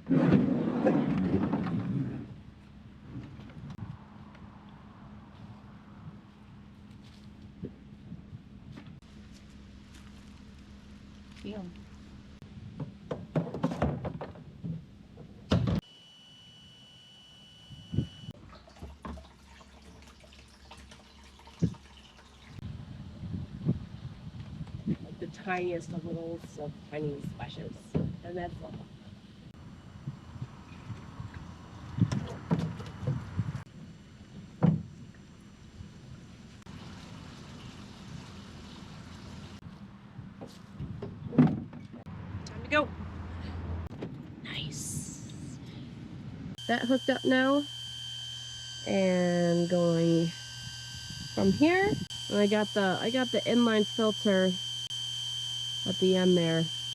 Feel. Like the tiniest of littles of tiny splashes, and that's all. Time to go. Nice. That hooked up now, and going from here. And I got the inline filter at the end there.